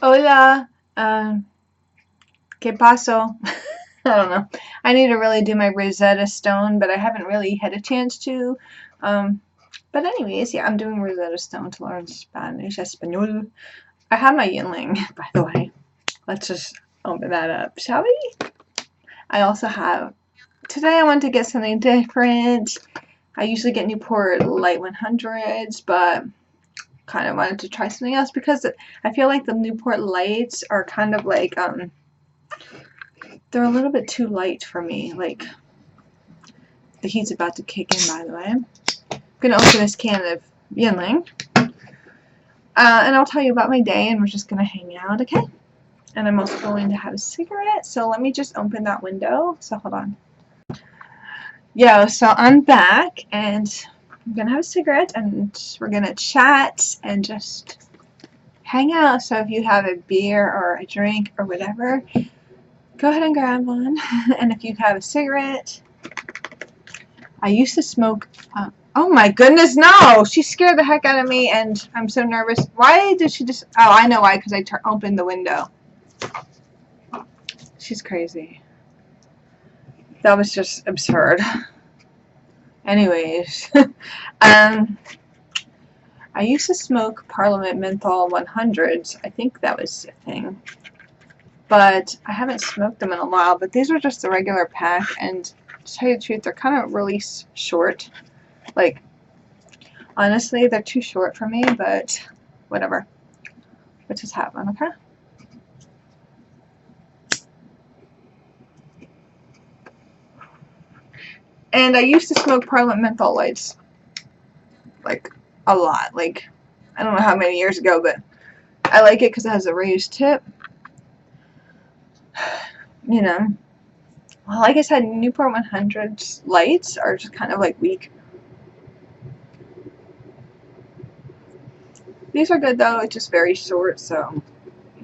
Hola, ¿qué pasó? I don't know. I need to really do my Rosetta Stone, but I haven't really had a chance to. Um, but anyways, yeah, I'm doing Rosetta Stone to learn Spanish, Espanol. I have my Yinling, by the way. Let's just open that up, shall we? I also have, today I want to get something different. I usually get Newport Light 100s, but kind of wanted to try something else because I feel like the Newport Lights are kind of like, they're a little bit too light for me. Like, the heat's about to kick in, by the way. I'm gonna open this can of Yinling. And I'll tell you about my day, and we're just gonna hang out, okay? And I'm also going to have a cigarette, so let me just open that window. So hold on. Yo, so I'm back, and I'm gonna have a cigarette, and we're gonna chat and just hang out. So if you have a beer or a drink or whatever, go ahead and grab one. And if you have a cigarette, I used to smoke. Oh my goodness, no! She scared the heck out of me, and I'm so nervous. Why did she just? Oh, I know why. Because I opened the window. She's crazy. That was just absurd. Anyways, I used to smoke Parliament Menthol 100s. I think that was a thing. But I haven't smoked them in a while. But these are just the regular pack, and to tell you the truth, they're kind of really short. Like, honestly, they're too short for me, but whatever. Let's just have one, okay? And I used to smoke Parliament Menthol Lights, like, a lot. Like, I don't know how many years ago, but I like it because it has a raised tip. You know. Well, like I said, Newport 100's lights are just kind of, like, weak. These are good, though. It's just very short, so,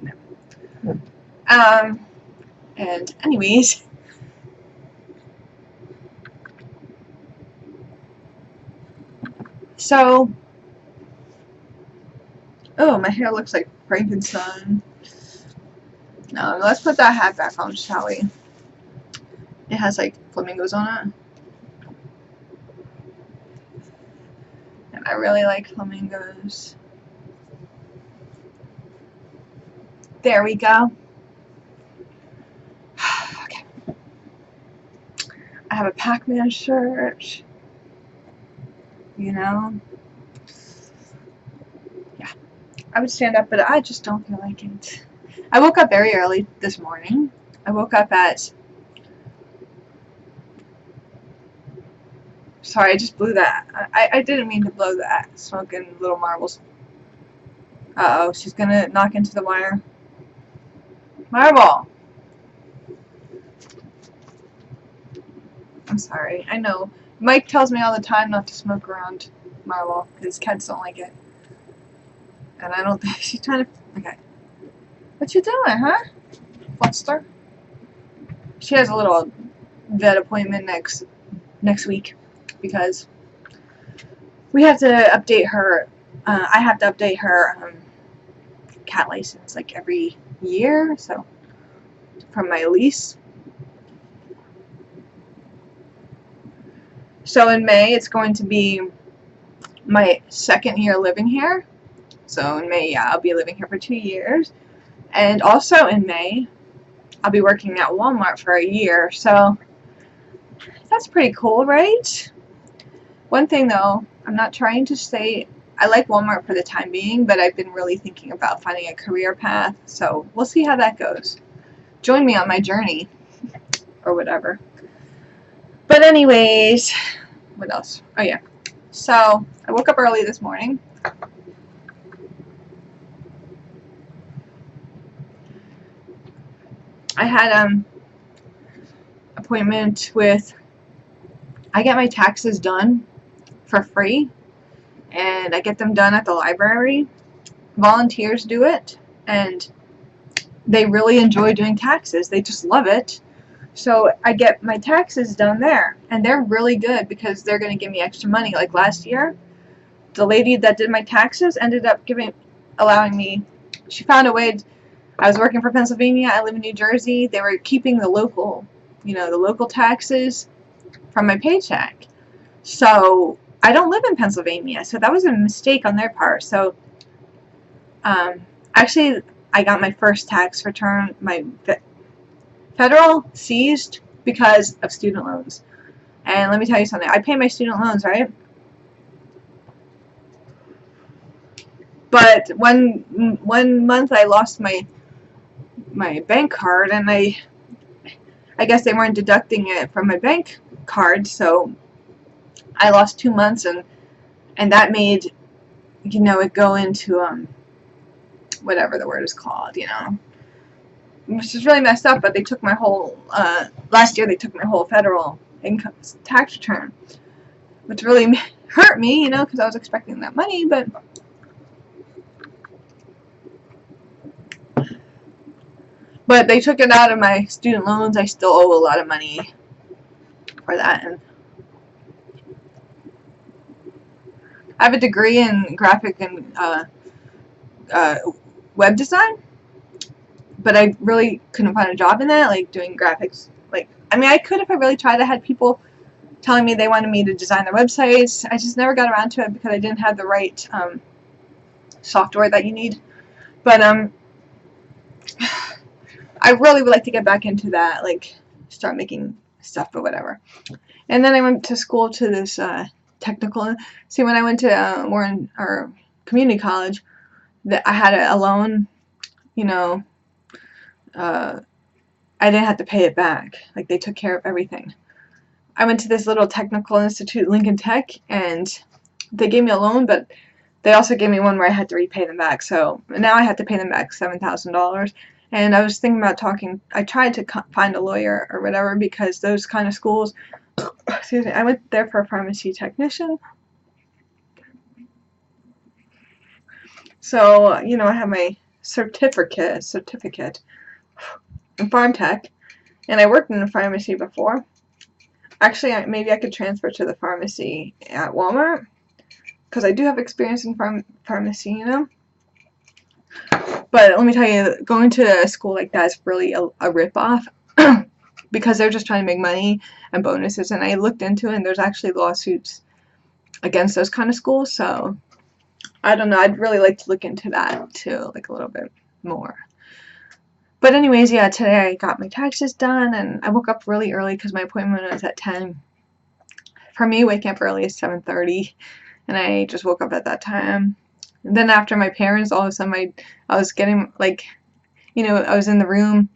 you know. And anyways. So, oh, my hair looks like Frankenstein. Let's put that hat back on, shall we? It has, like, flamingos on it. And I really like flamingos. There we go. Okay. I have a Pac-Man shirt. You know? Yeah. I would stand up, but I just don't feel like it. I woke up very early this morning. I woke up at... Sorry, I just blew that. I didn't mean to blow that. Smoking little marbles. Uh-oh, she's gonna knock into the wire. Marble! I'm sorry. I know. Mike tells me all the time not to smoke around Marble because cats don't like it. And I don't think she's trying to... Okay. What you doing, huh? Fluster? She has a little vet appointment next week because we have to update her. I have to update her cat license like every year, so from my lease. So in May, it's going to be my second year living here. So in May, yeah, I'll be living here for 2 years. And also in May, I'll be working at Walmart for a year. So that's pretty cool, right? One thing though, I'm not trying to say I like Walmart for the time being, but I've been really thinking about finding a career path. So we'll see how that goes. Join me on my journey or whatever. But anyways, what else? Oh yeah. So I woke up early this morning. I had appointment with, I get my taxes done for free, and I get them done at the library. Volunteers do it, and they really enjoy doing taxes. They just love it. So I get my taxes done there, and they're really good because they're going to give me extra money. Like last year, the lady that did my taxes ended up allowing me she found a way. I was working for Pennsylvania. I live in New Jersey. They were keeping the local, the local taxes from my paycheck. So I don't live in Pennsylvania. So that was a mistake on their part. So actually, I got my first tax return, my federal seized because of student loans. And let me tell you something. I pay my student loans, right? But one month I lost my bank card, and I guess they weren't deducting it from my bank card, so I lost 2 months, and that made it go into whatever the word is called, which is really messed up. But they took my whole last year. They took my whole federal income tax return, which really hurt me, because I was expecting that money, but they took it out of my student loans. I still owe a lot of money for that, and I have a degree in graphic and web design, but I really couldn't find a job in that, like doing graphics. I could if I really tried. I had people telling me they wanted me to design their websites. I just never got around to it because I didn't have the right software that you need. But I really would like to get back into that, like start making stuff or whatever. And then I went to school to this technical. See, when I went to Warren or community college, that I had a loan. I didn't have to pay it back. Like, they took care of everything. I went to this little technical institute, Lincoln Tech, and they gave me a loan, but they also gave me one where I had to repay them back. So now I had to pay them back $7,000. And I was thinking about I tried to find a lawyer or whatever, because those kind of schools, excuse me, I went there for a pharmacy technician. So, I have my certificate in farm tech, and I worked in a pharmacy before. Actually, maybe I could transfer to the pharmacy at Walmart, because I do have experience in pharmacy, But let me tell you, going to a school like that is really a rip-off, because they're just trying to make money and bonuses. And I looked into it, and there's actually lawsuits against those kind of schools. So I don't know. I'd really like to look into that too, like a little bit more. But anyways, yeah, today I got my taxes done, and I woke up really early because my appointment was at 10. For me, waking up early is 7:30, and I just woke up at that time. And then after my parents, all of a sudden I was getting, I was in the room,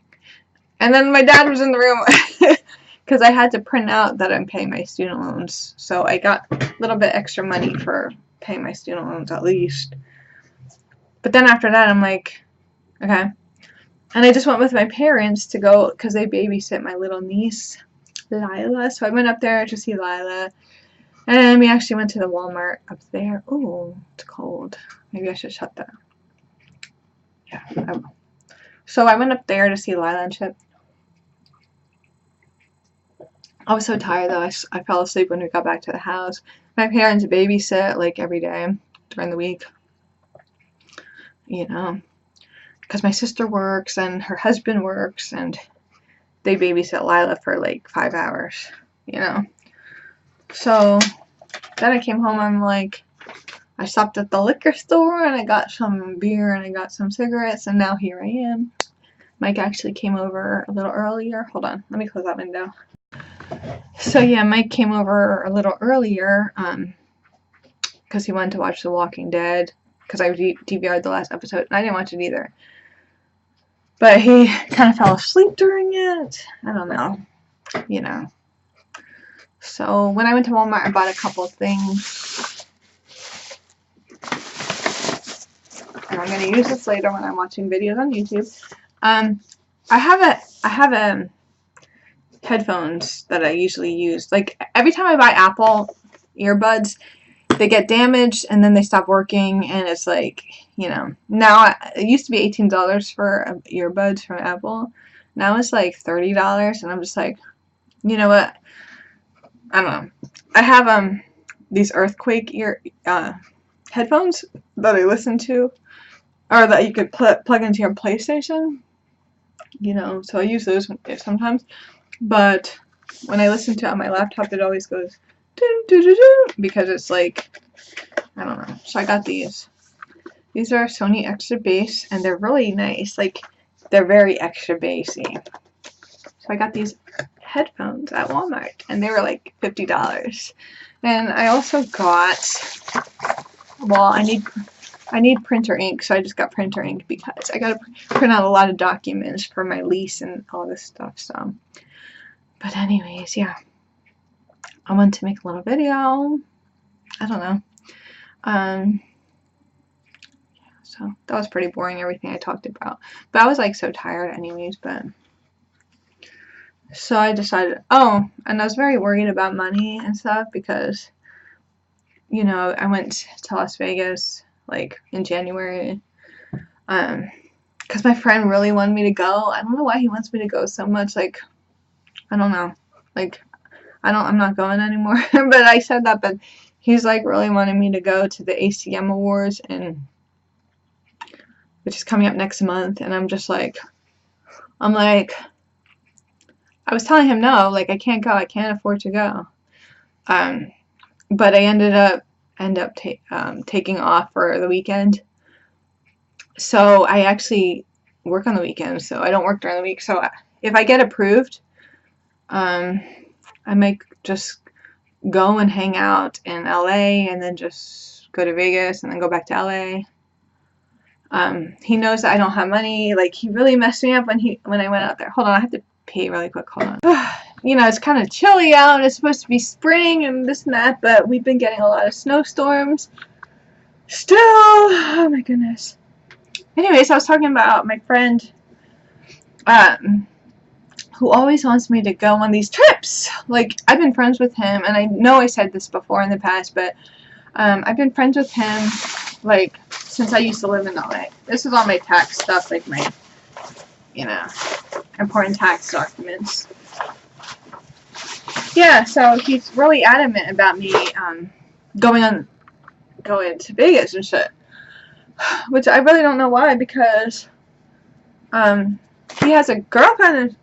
and then my dad was in the room because I had to print out that I'm paying my student loans. So I got a little bit extra money for paying my student loans at least. But then after that, I'm like, okay. And I just went with my parents to go, because they babysit my little niece, Lila. So I went up there to see Lila. And we actually went to the Walmart up there. Ooh, it's cold. Maybe I should shut that. Yeah, I will. So I went up there to see Lila and shit. I was so tired, though. I fell asleep when we got back to the house. My parents babysit, like, every day during the week. Because my sister works and her husband works, and they babysit Lila for like 5 hours, So then I came home, I stopped at the liquor store, and I got some beer, and I got some cigarettes, and now here I am. Mike actually came over a little earlier. Hold on, let me close that window. So yeah, Mike came over a little earlier, because he wanted to watch The Walking Dead, because I DVR'd the last episode, and I didn't watch it either. But he kind of fell asleep during it. I don't know. So when I went to Walmart, I bought a couple of things. And I'm going to use this later when I'm watching videos on YouTube. I have a headphones that I usually use. Like, every time I buy Apple earbuds, they get damaged, and then they stop working, and it's like, now it used to be $18 for earbuds from Apple. Now it's like $30, and I'm just like, you know what? I don't know. I have these earthquake headphones that I listen to or that you could plug into your PlayStation. You know, so I use those sometimes. But when I listen to it on my laptop, it always goes doo doo doo doo because it's like, I don't know. So I got these. These are Sony Extra Bass, and they're really nice. Like, they're very extra bassy. So I got these headphones at Walmart, and they were like $50. And I also got, well, I need printer ink, so I just got printer ink because I gotta print out a lot of documents for my lease and all this stuff. So, but anyways, yeah, I wanted to make a little video. I don't know. So that was pretty boring, everything I talked about. But I was like so tired anyways, but so I decided, oh, and I was very worried about money and stuff because, you know, I went to Las Vegas like in January, because my friend really wanted me to go. I don't know why he wants me to go so much. Like, I don't know. Like, I'm not going anymore. But I said that, but he's like really wanting me to go to the ACM Awards, and which is coming up next month. And I'm like, I was telling him no, like I can't go. I can't afford to go. But I ended up taking off for the weekend. So I actually work on the weekend, so I don't work during the week. So if I get approved, I might just go and hang out in LA and then just go to Vegas and then go back to LA. He knows that I don't have money. Like, he really messed me up when I went out there. Hold on, I have to pee really quick. Hold on. You know, it's kind of chilly out, and it's supposed to be spring and this and that, but we've been getting a lot of snowstorms still. Oh my goodness. Anyways, I was talking about my friend who always wants me to go on these trips. Like, I've been friends with him, and I know I said this before in the past, but I've been friends with him like since I used to live in LA. This is all my tax stuff, like my, you know, important tax documents. Yeah, so he's really adamant about me going to Vegas and shit, which I really don't know why, because he has a girlfriend, and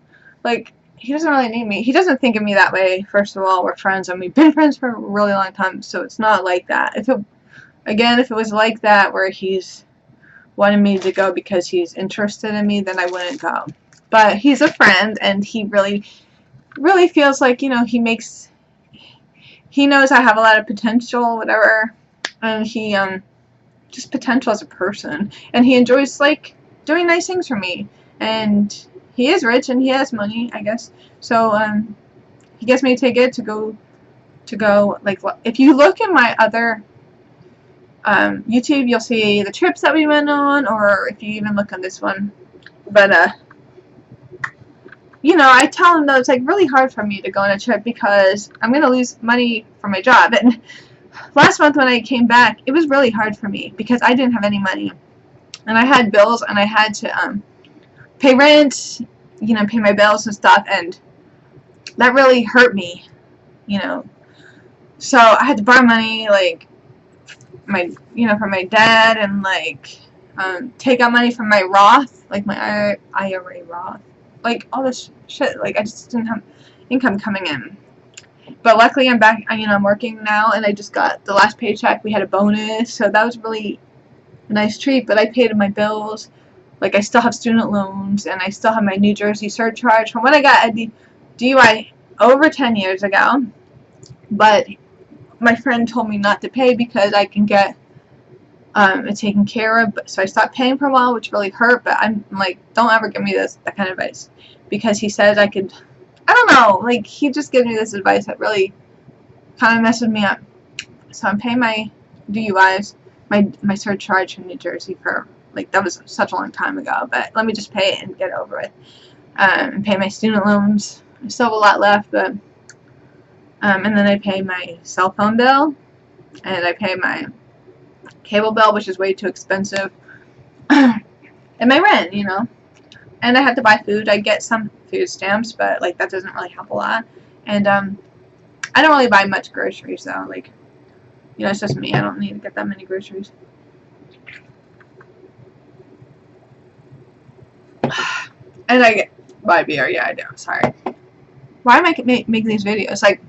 like, he doesn't really need me. He doesn't think of me that way. First of all, we're friends, and we've been friends for a really long time, so it's not like that. If it was like that, where he's wanted me to go because he's interested in me, then I wouldn't go. But he's a friend, and he really feels like, you know, he knows I have a lot of potential, whatever, and he just potential as a person, and he enjoys like doing nice things for me, and he is rich and he has money, I guess. So he gets me a ticket to go like, if you look in my other YouTube, you'll see the trips that we went on, or if you even look on this one. But you know, I tell him though it's like really hard for me to go on a trip because I'm gonna lose money from my job. And last month when I came back, it was really hard for me because I didn't have any money, and I had bills, and I had to pay rent, you know, pay my bills and stuff, and that really hurt me, you know. So I had to borrow money, like from my dad, and like take out money from my Roth, like my IRA Roth, like all this shit. Like, I just didn't have income coming in. But luckily I'm back, you know, I'm working now, and I just got the last paycheck. We had a bonus, so that was really a nice treat. But I paid my bills. Like, I still have student loans, and I still have my New Jersey surcharge from when I got a DUI over 10 years ago. But my friend told me not to pay because I can get it taken care of. So I stopped paying for a while, which really hurt. But I'm like, don't ever give me that kind of advice, because he says I could, I don't know, like, he just gives me this advice that really kind of messes me up. So I'm paying my DUIs, my surcharge from New Jersey for, like, that was such a long time ago, but let me just pay it and get it over with. And pay my student loans. I still have a lot left, but and then I pay my cell phone bill, and I pay my cable bill, which is way too expensive, and my rent, you know. And I have to buy food. I get some food stamps, but like, that doesn't really help a lot. And I don't really buy much groceries though. Like, you know, it's just me. I don't need to get that many groceries. And I get by beer, yeah, I do. Sorry. Why am I making these videos? Like,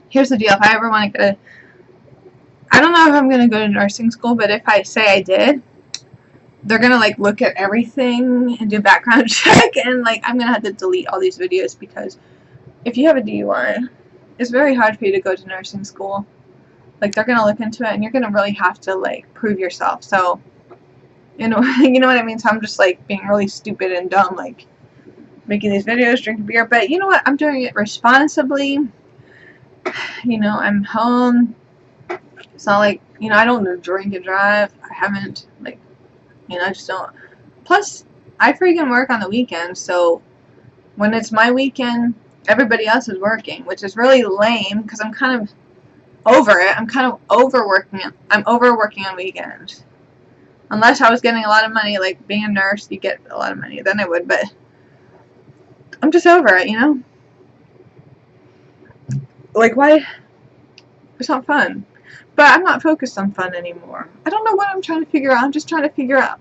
here's the deal. If I ever want to get I don't know if I'm gonna go to nursing school, but if I say I did, they're gonna like look at everything and do a background check, and like I'm gonna have to delete all these videos because if you have a DUI, it's very hard for you to go to nursing school. Like they're gonna look into it, and you're gonna really have to like prove yourself. So, you know, you know what I mean. So I'm just like being really stupid and dumb, like making these videos, drinking beer. But you know what? I'm doing it responsibly. You know, I'm home. It's not like, you know, I don't drink and drive. I haven't, like, you know, I just don't. Plus, I freaking work on the weekends, so when it's my weekend, everybody else is working, which is really lame because I'm kind of over it. I'm kind of overworking it. I'm overworking on weekends. Unless I was getting a lot of money, like being a nurse, you get a lot of money, then I would, but I'm just over it, you know? Like, why? It's not fun. But I'm not focused on fun anymore. I don't know what I'm trying to figure out. I'm just trying to figure out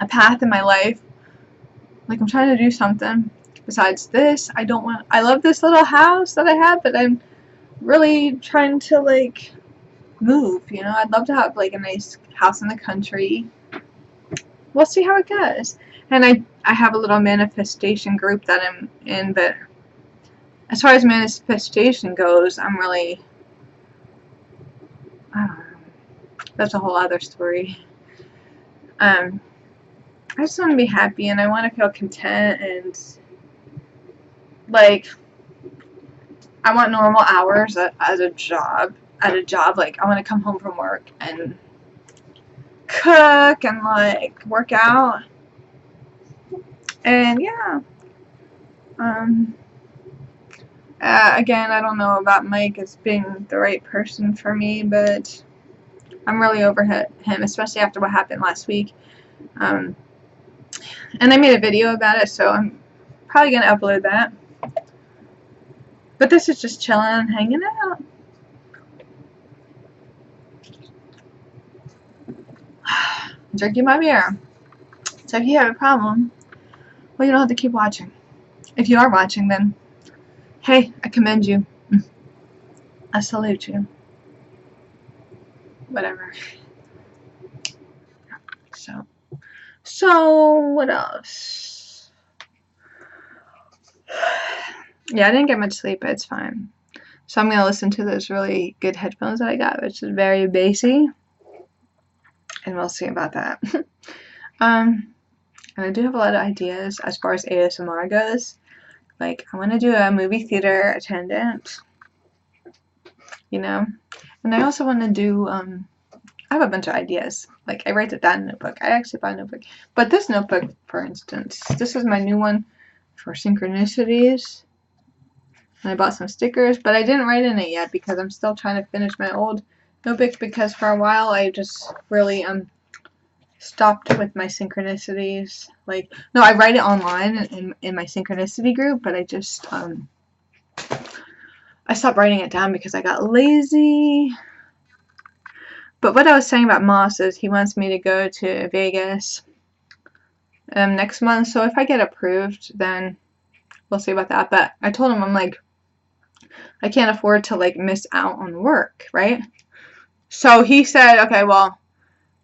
a path in my life. Like, I'm trying to do something besides this. I love this little house that I have, but I'm really trying to, like, move, you know? I'd love to have, like, a nice house in the country. We'll see how it goes. And I have a little manifestation group that I'm in, but as far as manifestation goes, I'm really, I don't know. That's a whole other story. I just want to be happy, and I want to feel content, and like I want normal hours as a job. At a job, like I want to come home from work and cook and like work out, and yeah. Again, I don't know about Mike as being the right person for me, but I'm really over him, especially after what happened last week. And I made a video about it, so I'm probably going to upload that. But this is just chilling, hanging out. Drinking my beer. So if you have a problem, well, you don't have to keep watching. If you are watching, then, hey, I commend you. I salute you. Whatever. So what else? Yeah, I didn't get much sleep, but it's fine. So I'm going to listen to those really good headphones that I got, which is very bassy. And we'll see about that. And I do have a lot of ideas as far as ASMR goes. Like, I want to do a movie theater attendant, you know? And I also want to do, I have a bunch of ideas. Like, I write it down in a notebook. I actually buy a notebook. But this notebook, for instance, this is my new one for synchronicities. And I bought some stickers, but I didn't write in it yet because I'm still trying to finish my old notebook because for a while I just really, stopped with my synchronicities. Like, no, I write it online in my synchronicity group, but I just, I stopped writing it down because I got lazy. But what I was saying about Moss is he wants me to go to Vegas next month, so if I get approved, then we'll see about that. But I told him, I'm like, I can't afford to, like, miss out on work, right? So he said, okay, well,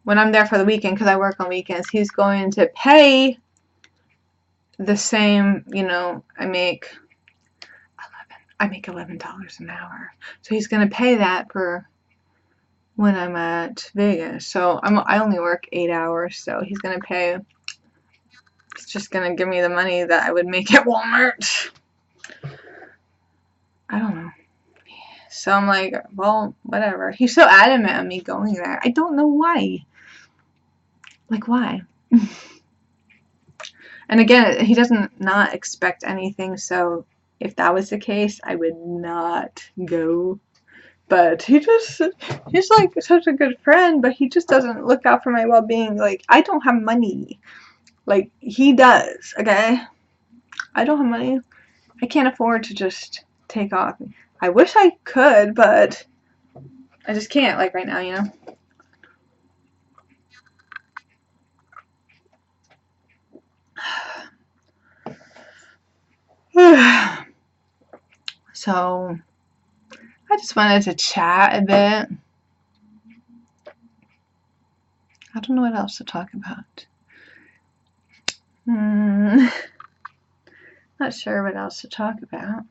when I'm there for the weekend, because I work on weekends, he's going to pay the same, you know, I make $11 an hour. So he's going to pay that for when I'm at Vegas. So I only work 8 hours, so he's going to pay, it's just going to give me the money that I would make at Walmart. I don't know. So I'm like, well, whatever. He's so adamant on me going there. I don't know why. Like, why? And again, he doesn't not expect anything, so if that was the case, I would not go. But he's like such a good friend, but he just doesn't look out for my well-being. Like, I don't have money. Like, he does, okay? I don't have money. I can't afford to just take off. I wish I could, but I just can't, like, right now, you know? So I just wanted to chat a bit. I don't know what else to talk about. Not sure what else to talk about.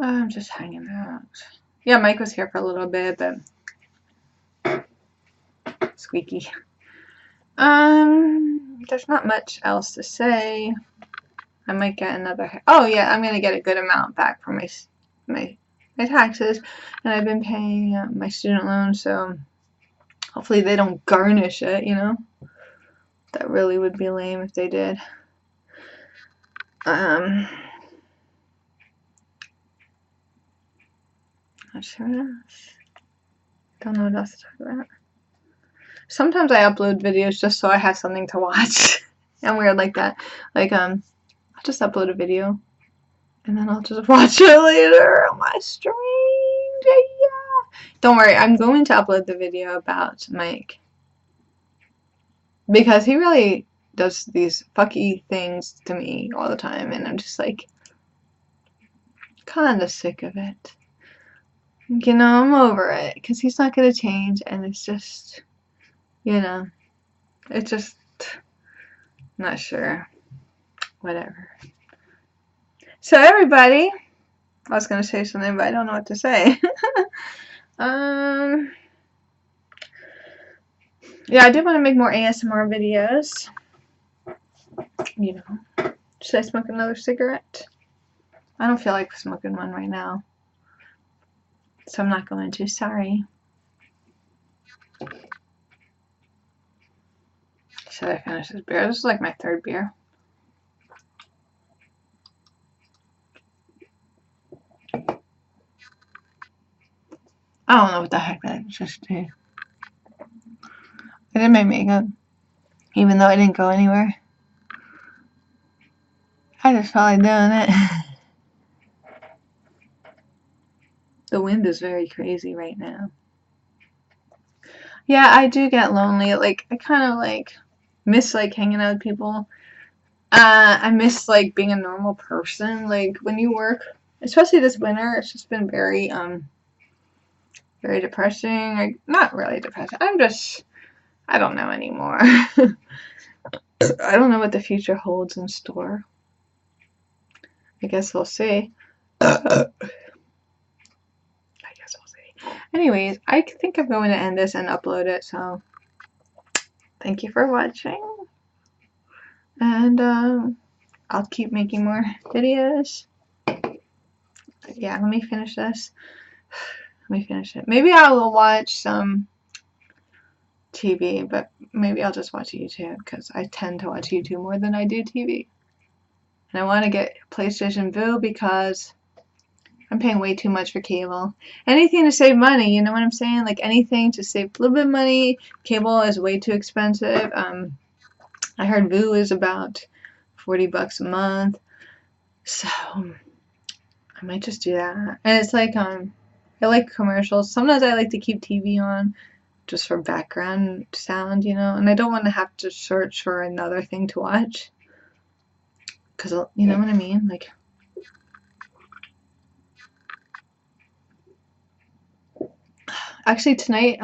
I'm just hanging out. Yeah, Mike was here for a little bit, but squeaky. There's not much else to say. I might get another. Oh yeah, I'm gonna get a good amount back from my taxes, and I've been paying my student loan, so hopefully they don't garnish it. You know, that really would be lame if they did. Not sure what else. Don't know what else to talk about. Sometimes I upload videos just so I have something to watch. I'm weird like that. Like I'll just upload a video and then I'll just watch it later on my stream. Yeah. Don't worry, I'm going to upload the video about Mike. Because he really does these fucky things to me all the time, and I'm just like kinda sick of it. You know, I'm over it, because he's not gonna change, and it's just, you know, it's just not sure. Whatever. So everybody, I was gonna say something, but I don't know what to say. Yeah, I do want to make more ASMR videos. You know, should I smoke another cigarette? I don't feel like smoking one right now, so I'm not going to. Sorry. Should I finish this beer? This is like my third beer. I don't know what the heck that just did. I did my makeup, even though I didn't go anywhere. I just felt like doing it. The wind is very crazy right now. Yeah, I do get lonely. Like, I kind of like miss like hanging out with people. I miss like being a normal person. Like when you work, especially this winter, it's just been very very depressing. Like, not really depressing. I don't know anymore. I don't know what the future holds in store. I guess we'll see. I guess we'll see. Anyways, I think I'm going to end this and upload it, so thank you for watching. And I'll keep making more videos. Yeah, let me finish this. Let me finish it. Maybe I will watch some TV, but maybe I'll just watch YouTube, because I tend to watch YouTube more than I do TV. And I want to get PlayStation Vue because I'm paying way too much for cable. Anything to save money, you know what I'm saying? Like anything to save a little bit of money. Cable is way too expensive. I heard Vue is about $40 a month. So I might just do that. And it's like I like commercials. Sometimes I like to keep TV on just for background sound, you know, and I don't want to have to search for another thing to watch, because you know what I mean, like actually tonight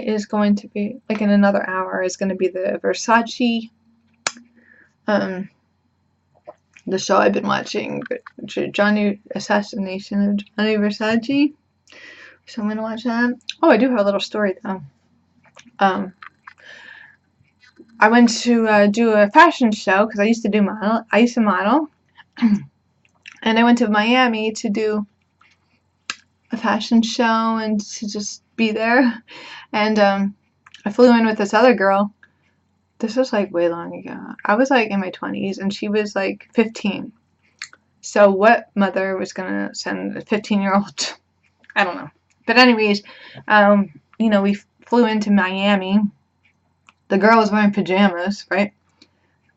is going to be, like in another hour, is going to be the Versace the show I've been watching, Johnny Assassination of Johnny Versace. So I'm gonna watch that. Oh, I do have a little story though. I went to do a fashion show because I used to do model. I used to model, and I went to Miami to do a fashion show and to just be there. And I flew in with this other girl. This was like way long ago. I was like in my 20s and she was like 15. So what mother was gonna send a 15-year-old? I don't know. But anyways, you know, we flew into Miami. The girl was wearing pajamas, right?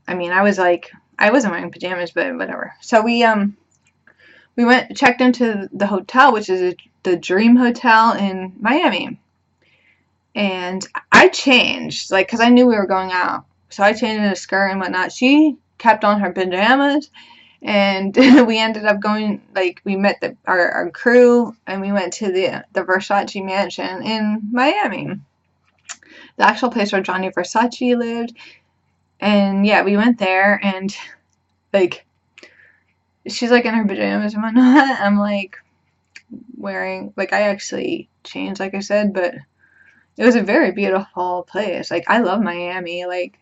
I mean, I wasn't wearing pajamas, but whatever. So we checked into the hotel, which is the Dream Hotel in Miami. and I changed, like, because I knew we were going out, so I changed into a skirt and whatnot. She kept on her pajamas, and we ended up going, like, we met our crew, and we went to the Versace mansion in Miami, the actual place where Gianni Versace lived. And yeah, we went there, and like, she's like in her pajamas and whatnot. I'm like wearing, like, I actually changed, like I said, but it was a very beautiful place. Like, I love Miami, like,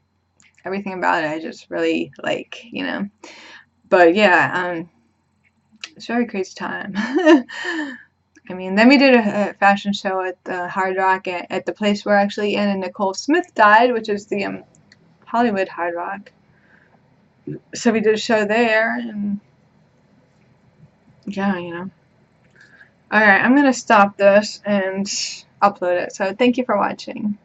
everything about it I just really like, you know. But yeah, it's a very crazy time. I mean, then we did a fashion show at the Hard Rock at the place where actually Anna Nicole Smith died, which is the Hollywood Hard Rock. So we did a show there, and yeah, you know. Alright, I'm gonna stop this and upload it. So thank you for watching.